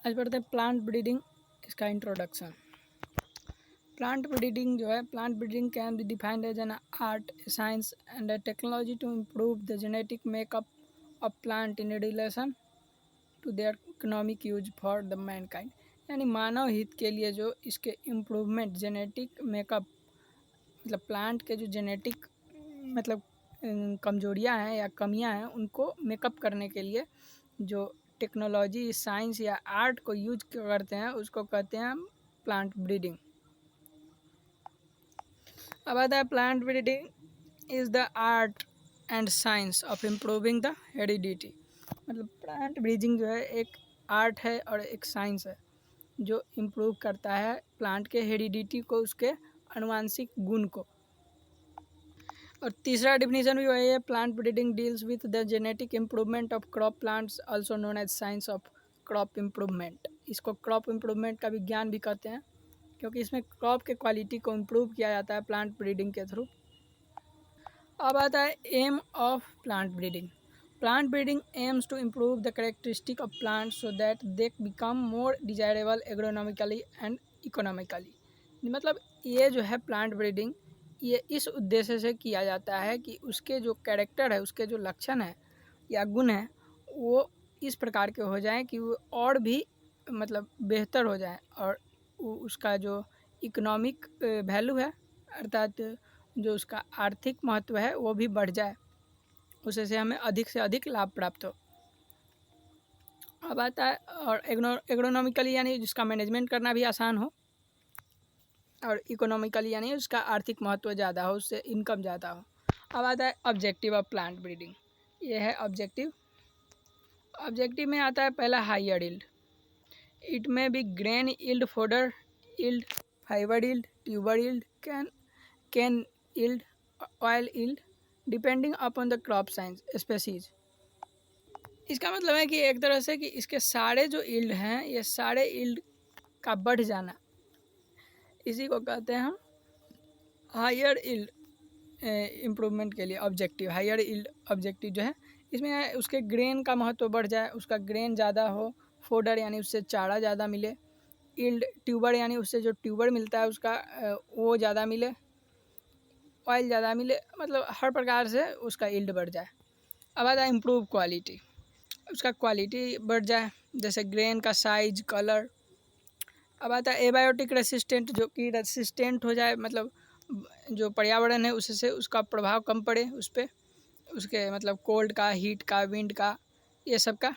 आज पढ़ते हैं प्लांट ब्रीडिंग, इसका इंट्रोडक्शन। प्लांट ब्रीडिंग जो है, plant breeding can be defined as an art, science and a technology to improve the genetic makeup of plant in relation to their economic use for the mankind. यानी मानव हित के लिए जो इसके improvement, genetic makeup मतलब plant के जो जेनेटिक मतलब कमजोरियां हैं या कमियां हैं उनको मेकअप करने के लिए जो टेक्नोलॉजी, साइंस या आर्ट को यूज करते हैं उसको कहते हैं प्लांट ब्रीडिंग। अब आता है plant breeding is the art and science of improving the heredity. मतलब प्लांट ब्रीडिंग जो है एक आर्ट है और एक साइंस है जो इम्प्रूव करता है प्लांट के हेरिडिटी को, उसके आनुवांशिक गुण को। और तीसरा डिफिनीशन भी वही है, plant breeding deals with the genetic improvement of crop plants also known as science of crop improvement. इसको क्रॉप इम्प्रूवमेंट का विज्ञान भी कहते हैं क्योंकि इसमें क्रॉप के क्वालिटी को इम्प्रूव किया जाता है प्लांट ब्रीडिंग के थ्रू। अब आता है aim of plant breeding. Plant breeding aims to improve the characteristic of plant so that they become more desirable agronomically and economically. मतलब ये जो है प्लांट ब्रीडिंग, ये इस उद्देश्य से किया जाता है कि उसके जो कैरेक्टर है, उसके जो लक्षण है या गुण है वो इस प्रकार के हो जाएं कि वो और भी मतलब बेहतर हो जाए और उसका जो इकोनॉमिक वैल्यू है अर्थात जो उसका आर्थिक महत्व है वो भी बढ़ जाए, उसे से हमें अधिक से अधिक लाभ प्राप्त हो। अब आता है और एग्रोनॉमिकली यानी जिसका मैनेजमेंट करना भी आसान हो, और इकोनॉमिकली यानी उसका आर्थिक महत्व ज़्यादा हो, उससे इनकम ज़्यादा हो। अब आता है ऑब्जेक्टिव ऑफ प्लांट ब्रीडिंग। ये है ऑब्जेक्टिव। ऑब्जेक्टिव में आता है पहला higher yield. It may be grain yield, fodder yield, fibre yield, tuber yield, cane yield, oil yield depending upon the crop science species. इसका मतलब है कि एक तरह से कि इसके सारे जो यील्ड हैं ये सारे यील्ड का बढ़ जाना, इसी को कहते हैं हम हायर यील्ड इम्प्रूवमेंट के लिए ऑब्जेक्टिव। हायर यील्ड ऑब्जेक्टिव जो है इसमें उसके ग्रेन का महत्व बढ़ जाए, उसका ग्रेन ज़्यादा हो, फोडर यानी उससे चारा ज़्यादा मिले, यील्ड ट्यूबर यानी उससे जो ट्यूबर मिलता है उसका वो ज़्यादा मिले, ऑयल ज़्यादा मिले, मतलब हर प्रकार से उसका यील्ड बढ़ जाए। अब आता है इम्प्रूव क्वालिटी, उसका क्वालिटी बढ़ जाए जैसे ग्रेन का साइज, कलर। अब आता है एबायोटिक रेसिस्टेंट, जो कि रेसिस्टेंट हो जाए, मतलब जो पर्यावरण है उससे उसका प्रभाव कम पड़े उस पर, उसके मतलब कोल्ड का, हीट का, विंड का, ये सब का,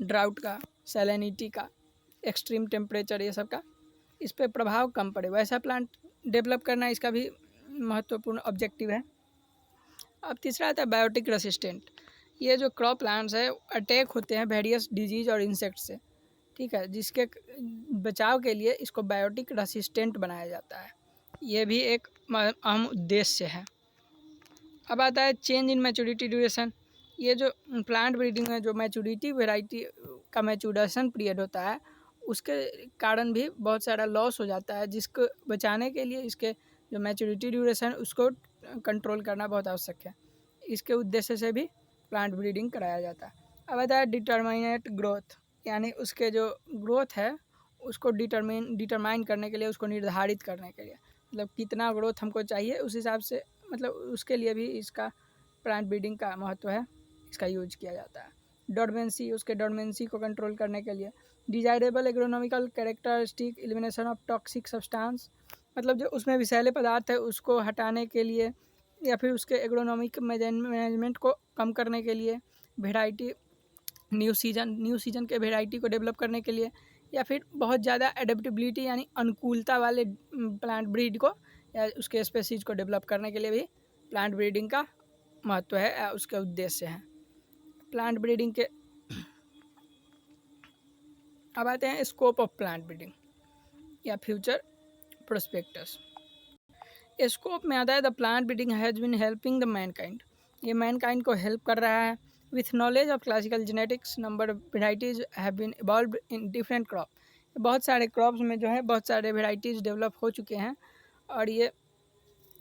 ड्राउट का, सैलिनिटी का, एक्सट्रीम टेम्परेचर, ये सब का इस पर प्रभाव कम पड़े, वैसा प्लांट डेवलप करना इसका भी महत्वपूर्ण ऑब्जेक्टिव है। अब तीसरा आता है बायोटिक रेसिस्टेंट। ये जो क्रॉप प्लांट्स है अटैक होते हैं वेरियस डिजीज और इंसेक्ट से, ठीक है, जिसके बचाव के लिए इसको बायोटिक रेसिस्टेंट बनाया जाता है। ये भी एक अहम उद्देश्य है। अब आता है चेंज इन मैच्योरिटी ड्यूरेशन। ये जो प्लांट ब्रीडिंग में जो मैच्योरिटी वेराइटी का मैच्योरेशन पीरियड होता है उसके कारण भी बहुत सारा लॉस हो जाता है, जिसको बचाने के लिए इसके जो मैच्योरिटी ड्यूरेशन उसको कंट्रोल करना बहुत आवश्यक है। इसके उद्देश्य से भी प्लांट ब्रीडिंग कराया जाता है। अब आता है डिटरमिनेट ग्रोथ, यानी उसके जो ग्रोथ है उसको डिटरमाइन करने के लिए, उसको निर्धारित करने के लिए, मतलब कितना ग्रोथ हमको चाहिए उस हिसाब से, मतलब उसके लिए भी इसका प्लांट ब्रीडिंग का महत्व है, इसका यूज किया जाता है। डॉर्मेंसी, उसके डॉर्मेंसी को कंट्रोल करने के लिए। Desirable agronomical characteristic, elimination of toxic substance, मतलब जो उसमें विषैले पदार्थ है उसको हटाने के लिए या फिर उसके एग्रोनॉमिक मैनेजमेंट को कम करने के लिए, वेराइटी न्यू सीजन के वेराइटी को डेवलप करने के लिए, या फिर बहुत ज़्यादा एडेप्टेबिलिटी यानी अनुकूलता वाले प्लांट ब्रीड को या उसके स्पेसीज को डेवलप करने के लिए भी प्लांट ब्रीडिंग का महत्व है, उसके उद्देश्य हैं प्लांट ब्रीडिंग के। अब आते हैं स्कोप ऑफ प्लांट ब्रीडिंग या फ्यूचर प्रोस्पेक्टस। स्कोप में आता है the plant breeding has been helping the mankind. ये मैनकाइंड को हेल्प कर रहा है। With knowledge of classical genetics number of varieties have been evolved in different crop. बहुत सारे क्रॉप्स में जो है बहुत सारे वेराइटीज़ डेवलप हो चुके हैं, और ये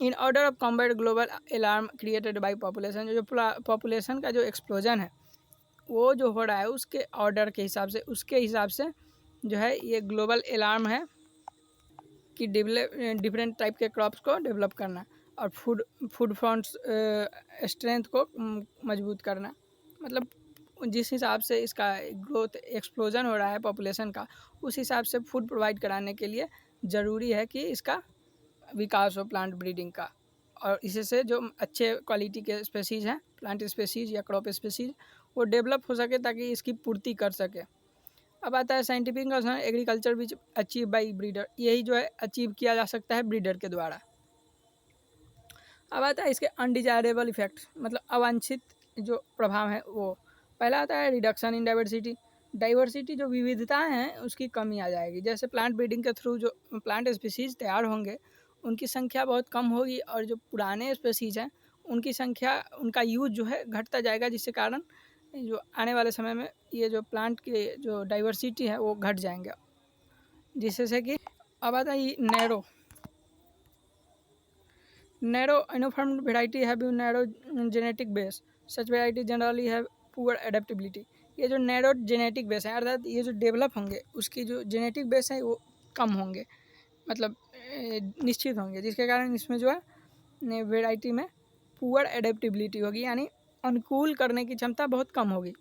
in order of combat global alarm created by population. जो पॉपुलेशन का जो एक्सप्लोजन है वो जो हो रहा है उसके ऑर्डर के हिसाब से, उसके हिसाब से जो है ये ग्लोबल अलार्म है कि डिफरेंट टाइप के क्रॉप्स को डेवलप करना और फूड फ्रंट्स स्ट्रेंथ को मजबूत करना। मतलब जिस हिसाब से इसका ग्रोथ एक्सप्लोजन हो रहा है पॉपुलेशन का, उस हिसाब से फूड प्रोवाइड कराने के लिए ज़रूरी है कि इसका विकास हो प्लांट ब्रीडिंग का, और इससे जो अच्छे क्वालिटी के स्पेसीज़ हैं, प्लांट स्पेसीज़ या क्रॉप स्पेसीज़, वो डेवलप हो सके ताकि इसकी पूर्ति कर सके। अब आता है scientific agriculture which achieve by breeder, यही जो है अचीव किया जा सकता है ब्रीडर के द्वारा। अब आता है इसके अनडिजायरेबल इफेक्ट्स, मतलब अवांछित जो प्रभाव है वो। पहला आता है रिडक्शन इन डाइवर्सिटी, डाइवर्सिटी जो विविधताएं हैं उसकी कमी आ जाएगी। जैसे प्लांट ब्रीडिंग के थ्रू जो प्लांट स्पीसीज तैयार होंगे उनकी संख्या बहुत कम होगी, और जो पुराने स्पीसीज हैं उनकी संख्या, उनका यूज जो है घटता जाएगा, जिसके कारण जो आने वाले समय में ये जो प्लांट की जो डाइवर्सिटी है वो घट जाएंगे। जिससे कि अब आता है narrow uniform variety have narrow genetic base, such variety generally have poor adaptability. ये जो नैरो जेनेटिक बेस है, अर्थात ये जो डेवलप होंगे उसकी जो जेनेटिक बेस है वो कम होंगे, मतलब निश्चित होंगे, जिसके कारण इसमें जो है वेराइटी में पुअर एडेप्टेबिलिटी होगी, यानी अनुकूल करने की क्षमता बहुत कम होगी।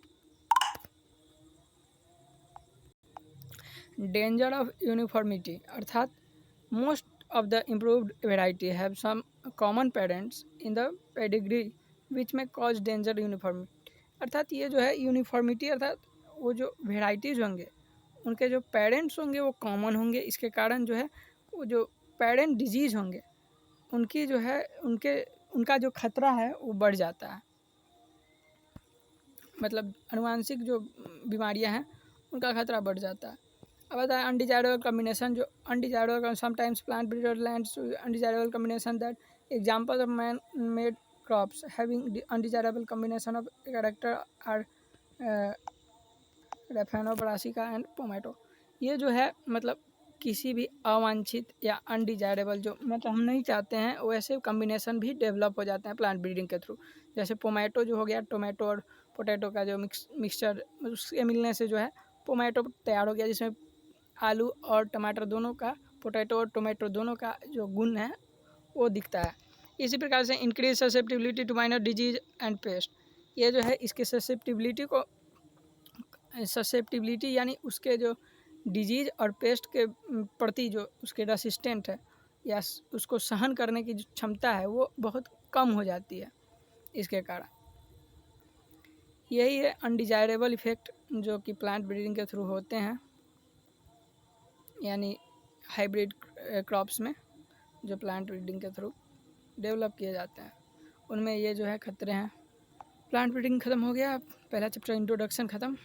डेंजर ऑफ यूनिफॉर्मिटी, अर्थात most of the improved variety have some common parents in the pedigree which may cause danger uniformity। अर्थात ये जो है यूनिफॉर्मिटी, अर्थात वो जो वेराइटीज़ होंगे उनके जो पेरेंट्स होंगे वो कॉमन होंगे, इसके कारण जो है वो जो पेरेंट डिजीज़ होंगे उनकी जो है उनका जो खतरा है वो बढ़ जाता है। मतलब अनुवांशिक जो बीमारियां हैं उनका खतरा बढ़ जाता है। अब आता है अनडिजायरेबल कम्बिनेशन, जो undesirable sometimes plant breeder lands undesirable combination that example of man made crops having undesirable combination of character are raphanobrassica and pomato. ये जो है मतलब किसी भी अवांछित या अनडिजायरेबल जो मतलब हम नहीं चाहते हैं वैसे कम्बिनेशन भी डेवलप हो जाते हैं प्लांट ब्रीडिंग के थ्रू। जैसे पोमेटो जो हो गया, टोमेटो और पोटैटो का जो मिक्सचर उसके मिलने से जो है पोमेटो तैयार हो गया, जिसमें आलू और टमाटर दोनों का, पोटैटो और टोमेटो दोनों का जो गुण है वो दिखता है। इसी प्रकार से increase susceptibility to minor disease and pest, ये जो है इसके ससेप्टिबिलिटी यानी उसके जो डिजीज और पेस्ट के प्रति जो उसके रेसिस्टेंट है या उसको सहन करने की जो क्षमता है वो बहुत कम हो जाती है। इसके कारण यही है अनडिजायरेबल इफेक्ट जो कि प्लांट ब्रीडिंग के थ्रू होते हैं, यानी हाइब्रिड क्रॉप्स में जो प्लांट ब्रीडिंग के थ्रू डेवलप किए जाते हैं उनमें ये जो है खतरे हैं। प्लांट ब्रीडिंग ख़त्म हो गया, पहला चैप्टर इंट्रोडक्शन ख़त्म।